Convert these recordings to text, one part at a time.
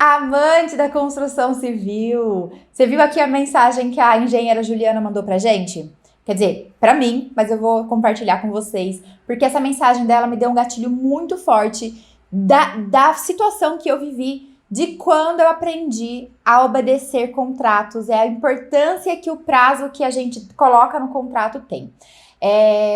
Amante da construção civil! Você viu aqui a mensagem que a engenheira Juliana mandou pra gente? Quer dizer, pra mim, mas eu vou compartilhar com vocês, porque essa mensagem dela me deu um gatilho muito forte da situação que eu vivi, de quando eu aprendi a obedecer contratos, é a importância que o prazo que a gente coloca no contrato tem.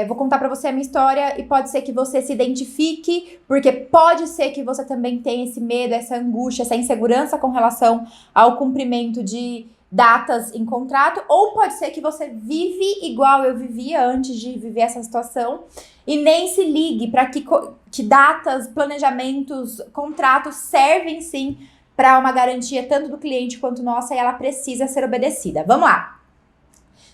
Vou contar pra você a minha história e pode ser que você se identifique, porque pode ser que você também tenha esse medo, essa angústia, essa insegurança com relação ao cumprimento de datas em contrato, ou pode ser que você vive igual eu vivia antes de viver essa situação e nem se ligue para que datas, planejamentos, contratos servem sim para uma garantia tanto do cliente quanto nossa e ela precisa ser obedecida. Vamos lá!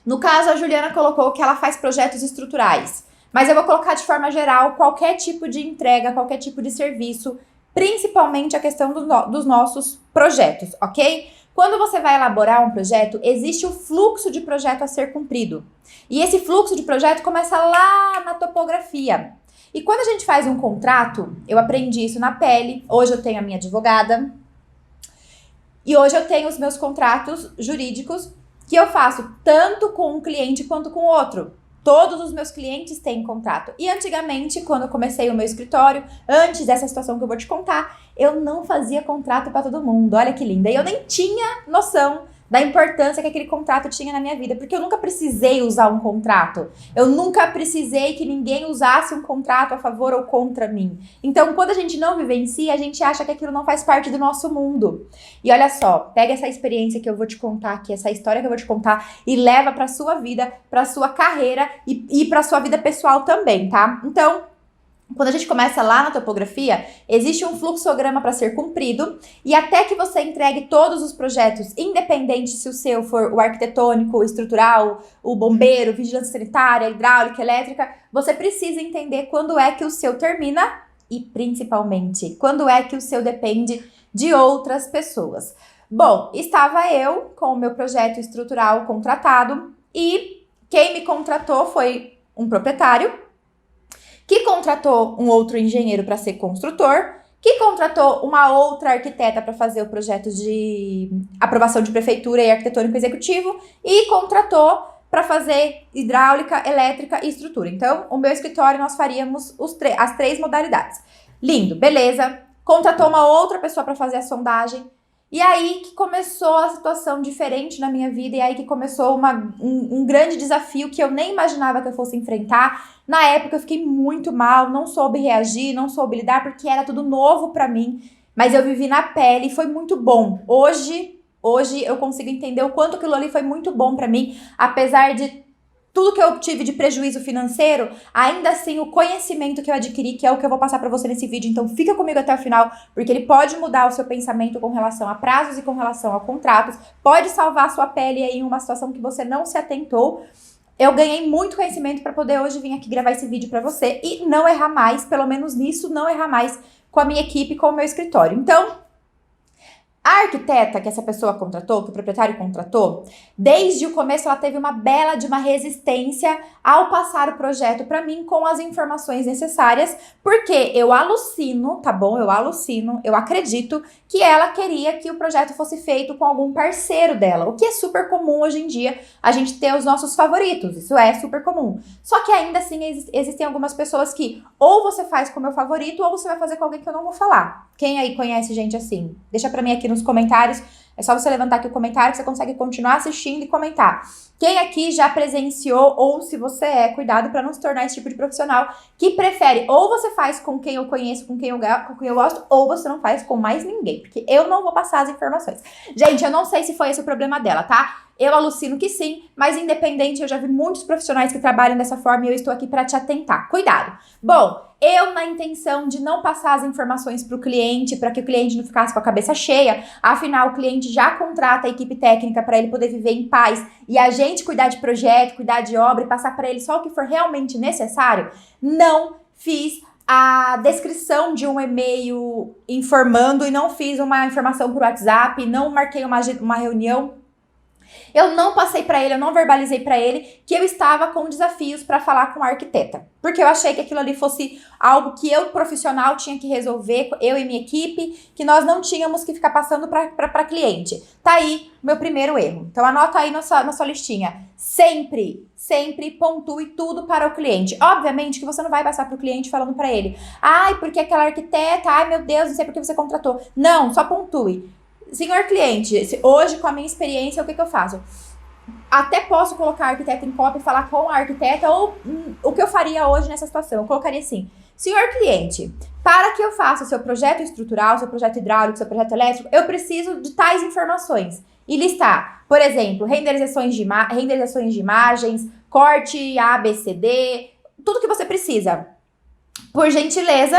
No caso, a Juliana colocou que ela faz projetos estruturais, mas eu vou colocar de forma geral qualquer tipo de entrega, qualquer tipo de serviço, principalmente a questão dos nossos projetos, ok? Quando você vai elaborar um projeto, existe o fluxo de projeto a ser cumprido. E esse fluxo de projeto começa lá na topografia. E quando a gente faz um contrato, eu aprendi isso na pele, hoje eu tenho a minha advogada, e hoje eu tenho os meus contratos jurídicos que eu faço tanto com um cliente quanto com outro. Todos os meus clientes têm contrato. E antigamente, quando eu comecei o meu escritório, antes dessa situação que eu vou te contar, eu não fazia contrato para todo mundo. Olha que linda. E eu nem tinha noção da importância que aquele contrato tinha na minha vida, porque eu nunca precisei usar um contrato. Eu nunca precisei que ninguém usasse um contrato a favor ou contra mim. Então, quando a gente não vivencia, a gente acha que aquilo não faz parte do nosso mundo. E olha só, pega essa experiência que eu vou te contar aqui, essa história que eu vou te contar e leva para sua vida, para sua carreira e para sua vida pessoal também, tá? Então, quando a gente começa lá na topografia, existe um fluxograma para ser cumprido e até que você entregue todos os projetos, independente se o seu for o arquitetônico, o estrutural, o bombeiro, vigilância sanitária, hidráulica, elétrica, você precisa entender quando é que o seu termina e, principalmente, quando é que o seu depende de outras pessoas. Bom, estava eu com o meu projeto estrutural contratado e quem me contratou foi um proprietário, que contratou um outro engenheiro para ser construtor, que contratou uma outra arquiteta para fazer o projeto de aprovação de prefeitura e arquitetônico executivo e contratou para fazer hidráulica, elétrica e estrutura. Então, o meu escritório nós faríamos as três modalidades. Lindo, beleza. Contratou uma outra pessoa para fazer a sondagem. E aí que começou a situação diferente na minha vida, e aí que começou um grande desafio que eu nem imaginava que eu fosse enfrentar. Na época eu fiquei muito mal, não soube reagir, não soube lidar, porque era tudo novo pra mim, mas eu vivi na pele e foi muito bom. Hoje eu consigo entender o quanto aquilo ali foi muito bom pra mim, apesar de tudo que eu tive de prejuízo financeiro, ainda assim o conhecimento que eu adquiri, que é o que eu vou passar pra você nesse vídeo, então fica comigo até o final, porque ele pode mudar o seu pensamento com relação a prazos e com relação a contratos, pode salvar a sua pele aí em uma situação que você não se atentou. Eu ganhei muito conhecimento para poder hoje vir aqui gravar esse vídeo para você e não errar mais, pelo menos nisso, não errar mais com a minha equipe, com o meu escritório. Então, a arquiteta que essa pessoa contratou, que o proprietário contratou, desde o começo ela teve uma bela de uma resistência ao passar o projeto para mim com as informações necessárias, porque eu alucino, tá bom? Eu acredito que ela queria que o projeto fosse feito com algum parceiro dela, o que é super comum hoje em dia, a gente ter os nossos favoritos, isso é super comum. Só que ainda assim existem algumas pessoas que ou você faz com o meu favorito ou você vai fazer com alguém que eu não vou falar. Quem aí conhece gente assim? Deixa pra mim aqui nos comentários. É só você levantar aqui o comentário que você consegue continuar assistindo e comentar. Quem aqui já presenciou, ou se você cuidado para não se tornar esse tipo de profissional que prefere, ou você faz com quem eu conheço, com quem eu gosto, ou você não faz com mais ninguém, porque eu não vou passar as informações. Gente, eu não sei se foi esse o problema dela, tá? Eu alucino que sim, mas independente, eu já vi muitos profissionais que trabalham dessa forma e eu estou aqui para te atentar. Cuidado! Bom, eu na intenção de não passar as informações para o cliente, para que o cliente não ficasse com a cabeça cheia, afinal o cliente já contrata a equipe técnica para ele poder viver em paz e a gente cuidar de projeto, cuidar de obra e passar para ele só o que for realmente necessário, não fiz a descrição de um e-mail informando e não fiz uma informação por WhatsApp, não marquei uma reunião Eu não passei para ele, eu não verbalizei para ele que eu estava com desafios para falar com a arquiteta, porque eu achei que aquilo ali fosse algo que eu, profissional, tinha que resolver, eu e minha equipe, que nós não tínhamos que ficar passando para cliente. Tá aí meu primeiro erro. Então anota aí na sua listinha. Sempre pontue tudo para o cliente. Obviamente que você não vai passar para o cliente falando para ele, ai, porque aquela arquiteta, ai meu Deus, não sei por que você contratou. Não, só pontue. Senhor cliente, hoje com a minha experiência, o que eu faço? Até posso colocar a arquiteta em cópia e falar com a arquiteta, ou o que eu faria hoje nessa situação? Eu colocaria assim, senhor cliente, para que eu faça o seu projeto estrutural, seu projeto hidráulico, seu projeto elétrico, eu preciso de tais informações. E listar, por exemplo, renderizações de imagens, corte A, B, C, D, tudo que você precisa. Por gentileza,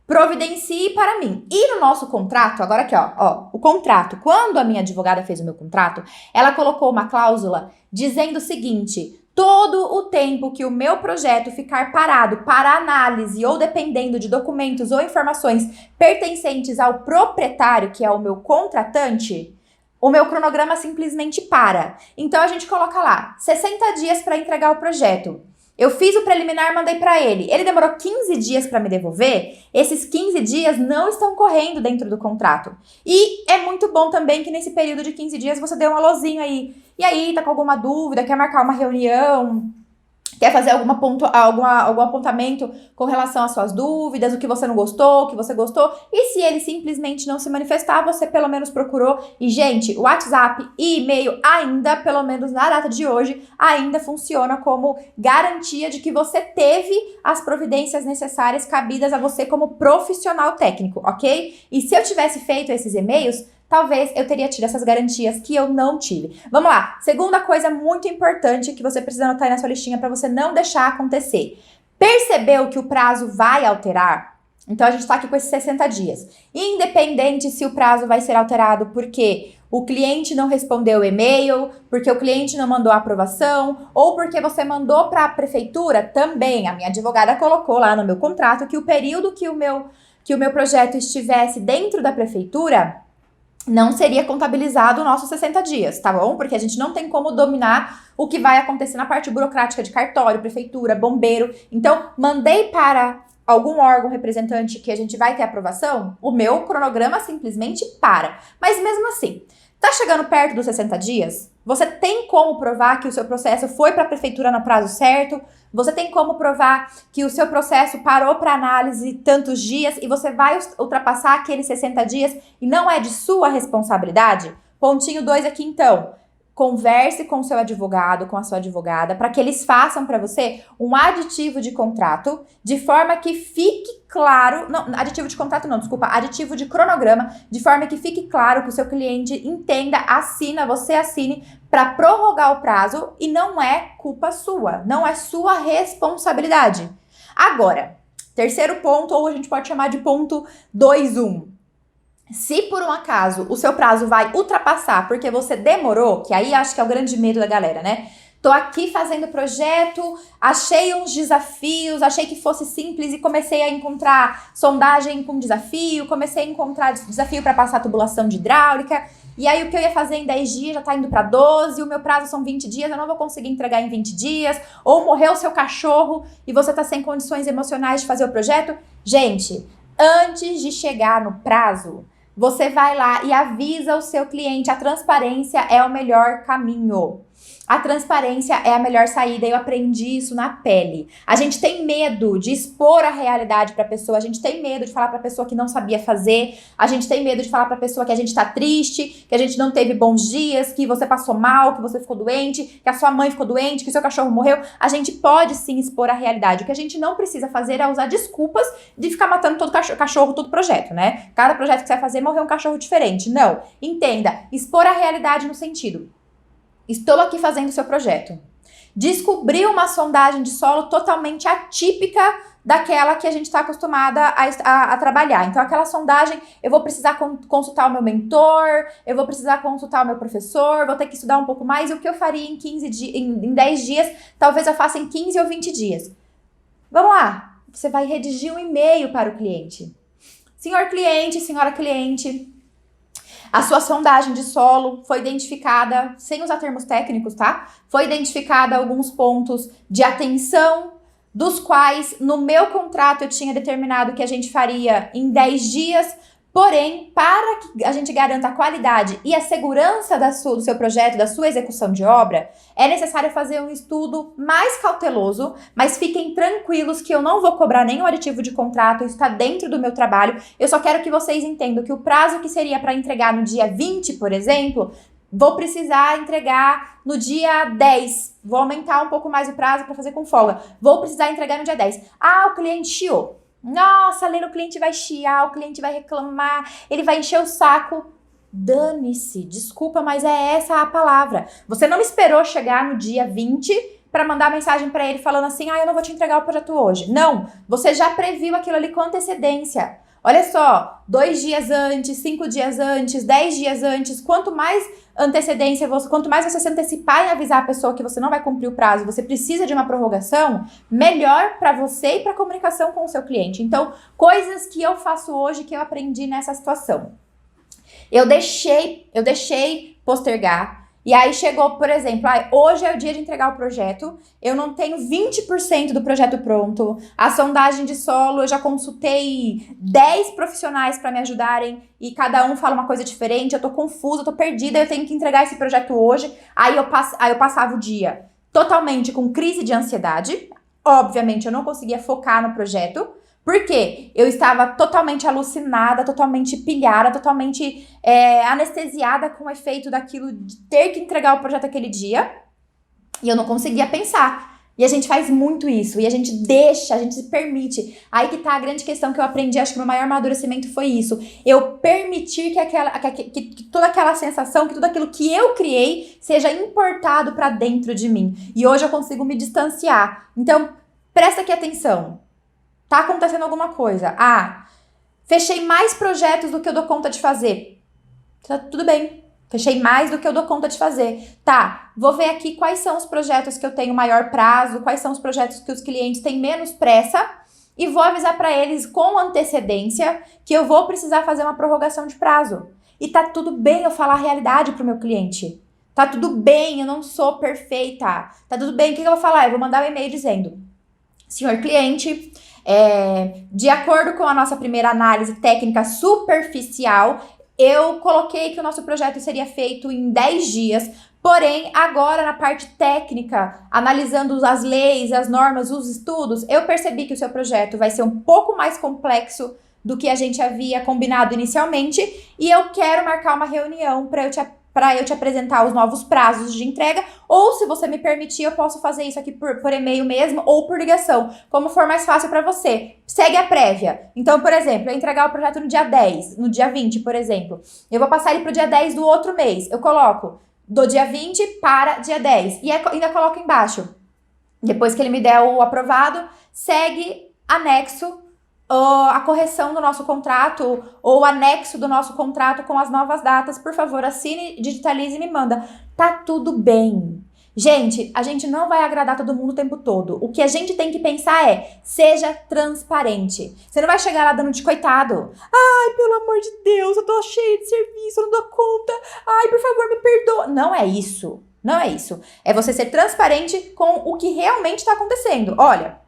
providencie para mim. E no nosso contrato, agora aqui, ó, o contrato. Quando a minha advogada fez o meu contrato, ela colocou uma cláusula dizendo o seguinte: todo o tempo que o meu projeto ficar parado para análise ou dependendo de documentos ou informações pertencentes ao proprietário, que é o meu contratante, o meu cronograma simplesmente para. Então a gente coloca lá 60 dias para entregar o projeto. Eu fiz o preliminar, mandei para ele. Ele demorou 15 dias para me devolver. Esses 15 dias não estão correndo dentro do contrato. E é muito bom também que nesse período de 15 dias você dê um alôzinho aí. E aí, tá com alguma dúvida, quer marcar uma reunião, quer fazer algum apontamento com relação às suas dúvidas, o que você não gostou, o que você gostou. E se ele simplesmente não se manifestar, você pelo menos procurou. E, gente, o WhatsApp e e-mail ainda, pelo menos na data de hoje, ainda funciona como garantia de que você teve as providências necessárias cabidas a você como profissional técnico, ok? E se eu tivesse feito esses e-mails, talvez eu teria tido essas garantias que eu não tive. Vamos lá. Segunda coisa muito importante que você precisa anotar aí na sua listinha para você não deixar acontecer. Percebeu que o prazo vai alterar? Então, a gente está aqui com esses 60 dias. Independente se o prazo vai ser alterado porque o cliente não respondeu o e-mail, porque o cliente não mandou a aprovação, ou porque você mandou para a prefeitura, também a minha advogada colocou lá no meu contrato que o período que o meu projeto estivesse dentro da prefeitura não seria contabilizado os nossos 60 dias, tá bom? Porque a gente não tem como dominar o que vai acontecer na parte burocrática de cartório, prefeitura, bombeiro. Então, mandei para algum órgão representante que a gente vai ter aprovação, o meu cronograma simplesmente para. Mas mesmo assim, tá chegando perto dos 60 dias? Você tem como provar que o seu processo foi para a prefeitura no prazo certo? Você tem como provar que o seu processo parou para análise tantos dias e você vai ultrapassar aqueles 60 dias e não é de sua responsabilidade? Pontinho 2 aqui então. Converse com o seu advogado, com a sua advogada, para que eles façam para você um aditivo de contrato, de forma que fique claro, não, aditivo de contrato não, desculpa, aditivo de cronograma, de forma que fique claro que o seu cliente entenda, assina, você assine, para prorrogar o prazo e não é culpa sua, não é sua responsabilidade. Agora, terceiro ponto, ou a gente pode chamar de ponto 2.1. Se por um acaso o seu prazo vai ultrapassar porque você demorou, que aí acho que é o grande medo da galera, né? Tô aqui fazendo projeto, achei uns desafios, achei que fosse simples e comecei a encontrar sondagem com desafio, comecei a encontrar desafio para passar tubulação de hidráulica, e aí o que eu ia fazer em 10 dias já tá indo para 12, o meu prazo são 20 dias, eu não vou conseguir entregar em 20 dias, ou morreu o seu cachorro e você tá sem condições emocionais de fazer o projeto. Gente, antes de chegar no prazo, você vai lá e avisa o seu cliente, a transparência é o melhor caminho. A transparência é a melhor saída, eu aprendi isso na pele. A gente tem medo de expor a realidade para a pessoa, a gente tem medo de falar para a pessoa que não sabia fazer, a gente tem medo de falar para a pessoa que a gente tá triste, que a gente não teve bons dias, que você passou mal, que você ficou doente, que a sua mãe ficou doente, que o seu cachorro morreu. A gente pode sim expor a realidade. O que a gente não precisa fazer é usar desculpas de ficar matando todo cachorro, todo projeto, né? Cada projeto que você vai fazer, morrer um cachorro diferente. Não. Entenda, expor a realidade no sentido: estou aqui fazendo o seu projeto. Descobri uma sondagem de solo totalmente atípica daquela que a gente está acostumada a trabalhar. Então, aquela sondagem, eu vou precisar consultar o meu mentor, eu vou precisar consultar o meu professor, vou ter que estudar um pouco mais. E o que eu faria em 10 dias, talvez eu faça em 15 ou 20 dias. Vamos lá. Você vai redigir um e-mail para o cliente. Senhor cliente, senhora cliente, A sua sondagem de solo foi identificada, sem usar termos técnicos, tá? Foi identificada alguns pontos de atenção, dos quais no meu contrato eu tinha determinado que a gente faria em 10 dias. Porém, para que a gente garanta a qualidade e a segurança do seu projeto, da sua execução de obra, é necessário fazer um estudo mais cauteloso, mas fiquem tranquilos que eu não vou cobrar nenhum aditivo de contrato, isso está dentro do meu trabalho. Eu só quero que vocês entendam que o prazo que seria para entregar no dia 20, por exemplo, vou precisar entregar no dia 10. Vou aumentar um pouco mais o prazo para fazer com folga. Vou precisar entregar no dia 10. Ah, o cliente chiou. Nossa, Lena, o cliente vai chiar, o cliente vai reclamar, ele vai encher o saco. Dane-se, desculpa, mas é essa a palavra. Você não esperou chegar no dia 20 para mandar mensagem para ele falando assim, eu não vou te entregar o projeto hoje. Não, você já previu aquilo ali com antecedência. Olha só, 2 dias antes, 5 dias antes, 10 dias antes, quanto mais antecedência, quanto mais você se antecipar em avisar a pessoa que você não vai cumprir o prazo, você precisa de uma prorrogação, melhor para você e para a comunicação com o seu cliente. Então, coisas que eu faço hoje que eu aprendi nessa situação. Eu deixei postergar. E aí chegou, por exemplo, hoje é o dia de entregar o projeto, eu não tenho 20% do projeto pronto, a sondagem de solo, eu já consultei 10 profissionais para me ajudarem e cada um fala uma coisa diferente, eu tô confusa, eu tô perdida, eu tenho que entregar esse projeto hoje. Aí eu passava o dia totalmente com crise de ansiedade, obviamente eu não conseguia focar no projeto, porque eu estava totalmente alucinada, totalmente pilhada, totalmente anestesiada com o efeito daquilo de ter que entregar o projeto aquele dia. E eu não conseguia pensar. E a gente faz muito isso. E a gente se permite. Aí que tá a grande questão que eu aprendi, acho que o meu maior amadurecimento foi isso. Eu permitir que toda aquela sensação, que tudo aquilo que eu criei seja importado pra dentro de mim. E hoje eu consigo me distanciar. Então, presta aqui atenção. Tá acontecendo alguma coisa. Fechei mais projetos do que eu dou conta de fazer. Tá, tudo bem. Fechei mais do que eu dou conta de fazer. Tá, vou ver aqui quais são os projetos que eu tenho maior prazo, quais são os projetos que os clientes têm menos pressa e vou avisar para eles com antecedência que eu vou precisar fazer uma prorrogação de prazo. E tá tudo bem eu falar a realidade pro meu cliente. Tá tudo bem, eu não sou perfeita. Tá tudo bem, o que eu vou falar? Eu vou mandar um e-mail dizendo: senhor cliente, de acordo com a nossa primeira análise técnica superficial, eu coloquei que o nosso projeto seria feito em 10 dias, porém, agora na parte técnica, analisando as leis, as normas, os estudos, eu percebi que o seu projeto vai ser um pouco mais complexo do que a gente havia combinado inicialmente e eu quero marcar uma reunião para eu te apresentar os novos prazos de entrega, ou se você me permitir, eu posso fazer isso aqui por e-mail mesmo, ou por ligação, como for mais fácil para você. Segue a prévia. Então, por exemplo, eu entregar o projeto no dia 10, no dia 20, por exemplo. Eu vou passar ele pro dia 10 do outro mês. Eu coloco do dia 20 para dia 10. E ainda coloco embaixo. Depois que ele me der o aprovado, segue anexo a correção do nosso contrato ou o anexo do nosso contrato com as novas datas. Por favor, assine, digitalize e me manda. Tá tudo bem. Gente, a gente não vai agradar todo mundo o tempo todo. O que a gente tem que pensar é, seja transparente. Você não vai chegar lá dando de coitado. Ai, pelo amor de Deus, eu tô cheia de serviço, eu não dou conta. Ai, por favor, me perdoa. Não é isso. Não é isso. É você ser transparente com o que realmente está acontecendo. Olha,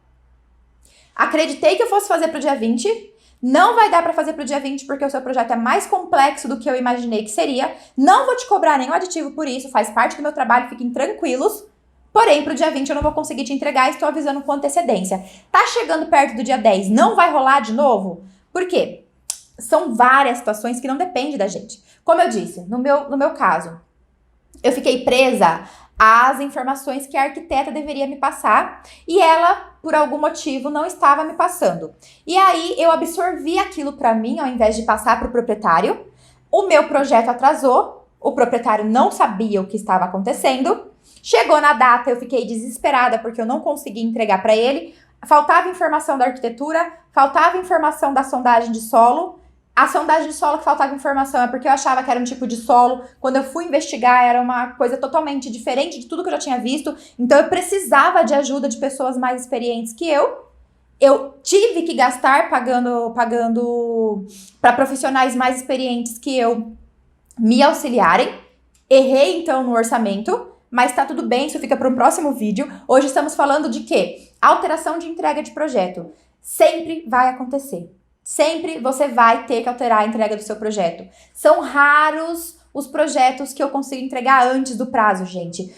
acreditei que eu fosse fazer pro dia 20, não vai dar para fazer pro dia 20 porque o seu projeto é mais complexo do que eu imaginei que seria, não vou te cobrar nenhum aditivo por isso, faz parte do meu trabalho, fiquem tranquilos, porém pro dia 20 eu não vou conseguir te entregar e estou avisando com antecedência. Tá chegando perto do dia 10, não vai rolar de novo? Por quê? São várias situações que não dependem da gente. Como eu disse, no meu caso, eu fiquei presa às informações que a arquiteta deveria me passar e ela, por algum motivo, não estava me passando. E aí eu absorvi aquilo para mim ao invés de passar para o proprietário. O meu projeto atrasou, o proprietário não sabia o que estava acontecendo. Chegou na data, eu fiquei desesperada porque eu não consegui entregar para ele. Faltava informação da arquitetura, faltava informação da sondagem de solo. A sondagem de solo que faltava informação é porque eu achava que era um tipo de solo. Quando eu fui investigar, era uma coisa totalmente diferente de tudo que eu já tinha visto. Então, eu precisava de ajuda de pessoas mais experientes que eu. Eu tive que gastar pagando para profissionais mais experientes que eu me auxiliarem. Errei, então, no orçamento, mas tá tudo bem, isso fica para um próximo vídeo. Hoje estamos falando de quê? Alteração de entrega de projeto. Sempre vai acontecer. Sempre você vai ter que alterar a entrega do seu projeto. São raros os projetos que eu consigo entregar antes do prazo, gente.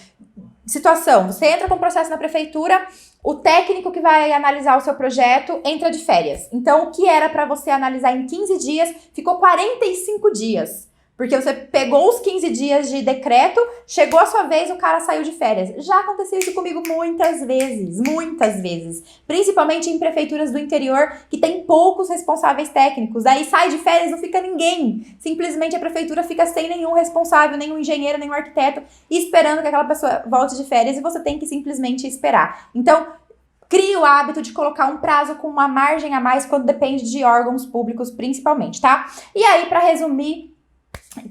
Situação, você entra com o processo na prefeitura, o técnico que vai analisar o seu projeto entra de férias. Então, o que era para você analisar em 15 dias, ficou 45 dias. Porque você pegou os 15 dias de decreto, chegou a sua vez, o cara saiu de férias. Já aconteceu isso comigo muitas vezes. Principalmente em prefeituras do interior, que tem poucos responsáveis técnicos. Aí sai de férias, não fica ninguém. Simplesmente a prefeitura fica sem nenhum responsável, nenhum engenheiro, nenhum arquiteto, esperando que aquela pessoa volte de férias e você tem que simplesmente esperar. Então, crie o hábito de colocar um prazo com uma margem a mais quando depende de órgãos públicos, principalmente, tá? E aí, para resumir,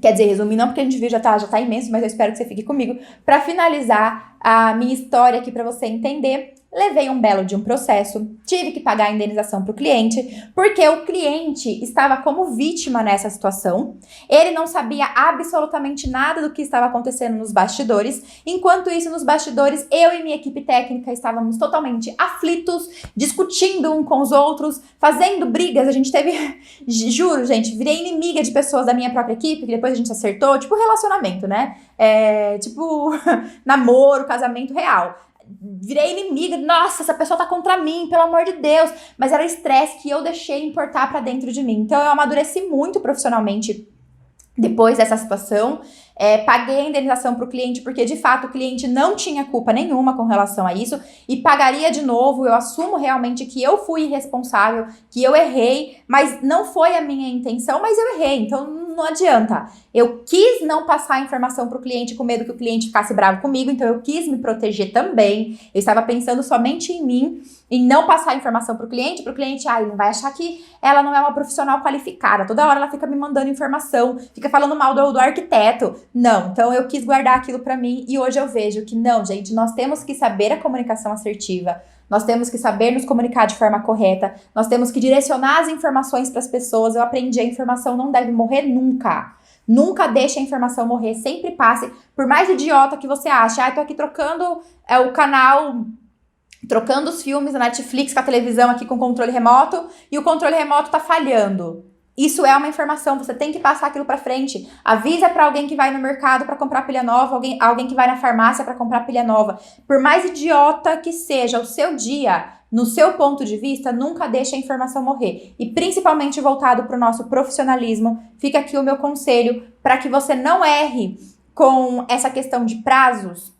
quer dizer, resumir não porque a gente viu já tá imenso, mas eu espero que você fique comigo. Para finalizar a minha história aqui para você entender, levei um belo de um processo, tive que pagar a indenização para o cliente, porque o cliente estava como vítima nessa situação, ele não sabia absolutamente nada do que estava acontecendo nos bastidores, enquanto isso nos bastidores eu e minha equipe técnica estávamos totalmente aflitos, discutindo um com os outros, fazendo brigas, a gente teve, juro gente, virei inimiga de pessoas da minha própria equipe, que depois a gente acertou, tipo relacionamento, né, tipo namoro, casamento real. Virei inimiga, nossa, essa pessoa tá contra mim, pelo amor de Deus. Mas era o estresse que eu deixei importar pra dentro de mim. Então eu amadureci muito profissionalmente depois dessa situação. Paguei a indenização pro cliente, porque de fato o cliente não tinha culpa nenhuma com relação a isso, e pagaria de novo. Eu assumo realmente que eu fui irresponsável, que eu errei, mas não foi a minha intenção, mas eu errei, então não adianta. Eu quis não passar a informação pro cliente com medo que o cliente ficasse bravo comigo, então eu quis me proteger também. Eu estava pensando somente em mim, em não passar a informação pro cliente, ele não vai achar que ela não é uma profissional qualificada, toda hora ela fica me mandando informação, fica falando mal do arquiteto. Não, então eu quis guardar aquilo pra mim e hoje eu vejo que não, gente, nós temos que saber a comunicação assertiva, nós temos que saber nos comunicar de forma correta, nós temos que direcionar as informações para as pessoas. Eu aprendi, a informação não deve morrer nunca. Nunca deixe a informação morrer, sempre passe, por mais idiota que você ache. Tô aqui trocando o canal, trocando os filmes da Netflix com a televisão aqui com o controle remoto e o controle remoto tá falhando. Isso é uma informação, você tem que passar aquilo pra frente. Avisa pra alguém que vai no mercado pra comprar pilha nova, alguém que vai na farmácia pra comprar pilha nova. Por mais idiota que seja o seu dia, no seu ponto de vista, nunca deixe a informação morrer. E principalmente voltado pro nosso profissionalismo, fica aqui o meu conselho para que você não erre com essa questão de prazos.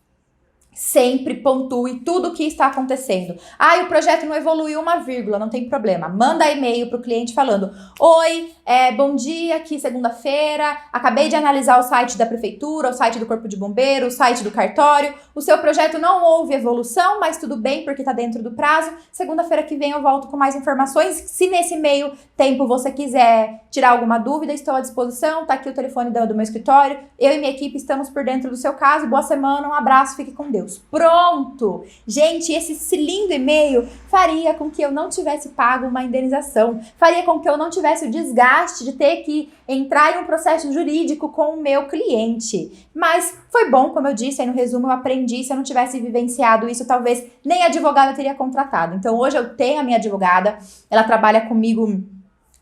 Sempre pontue tudo o que está acontecendo. O projeto não evoluiu uma vírgula, não tem problema. Manda e-mail para o cliente falando: oi, bom dia, aqui segunda-feira, acabei de analisar o site da prefeitura, o site do Corpo de Bombeiro, o site do cartório. O seu projeto não houve evolução, mas tudo bem porque está dentro do prazo. Segunda-feira que vem eu volto com mais informações. Se nesse meio tempo você quiser tirar alguma dúvida, estou à disposição. Tá aqui o telefone do meu escritório. Eu e minha equipe estamos por dentro do seu caso. Boa semana, um abraço, fique com Deus. Pronto! Gente, esse lindo e-mail faria com que eu não tivesse pago uma indenização, faria com que eu não tivesse o desgaste de ter que entrar em um processo jurídico com o meu cliente. Mas foi bom, como eu disse, aí no resumo eu aprendi. Se eu não tivesse vivenciado isso, talvez nem advogada eu teria contratado. Então hoje eu tenho a minha advogada, ela trabalha comigo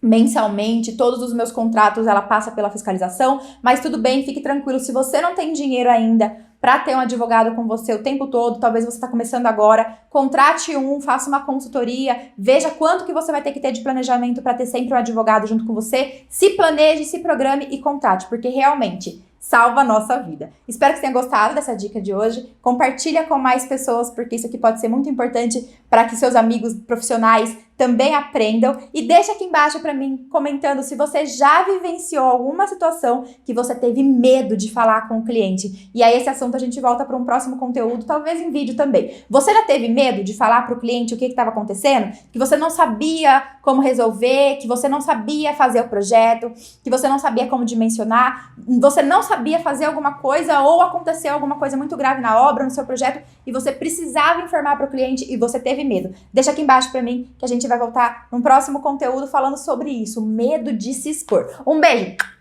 mensalmente, todos os meus contratos ela passa pela fiscalização, mas tudo bem, fique tranquilo, se você não tem dinheiro ainda para ter um advogado com você o tempo todo, talvez você está começando agora, contrate faça uma consultoria, veja quanto que você vai ter que ter de planejamento para ter sempre um advogado junto com você, se planeje, se programe e contrate, porque realmente salva a nossa vida. Espero que você tenha gostado dessa dica de hoje. Compartilha com mais pessoas, porque isso aqui pode ser muito importante para que seus amigos profissionais também aprendam. E deixa aqui embaixo para mim, comentando se você já vivenciou alguma situação que você teve medo de falar com o cliente. E aí esse assunto a gente volta para um próximo conteúdo, talvez em vídeo também. Você já teve medo de falar para o cliente o que estava acontecendo? Que você não sabia como resolver, que você não sabia fazer o projeto, que você não sabia como dimensionar, você não sabia fazer alguma coisa ou aconteceu alguma coisa muito grave na obra, no seu projeto, e você precisava informar para o cliente e você teve medo. Deixa aqui embaixo para mim que a gente vai voltar num próximo conteúdo falando sobre isso, medo de se expor. Um beijo!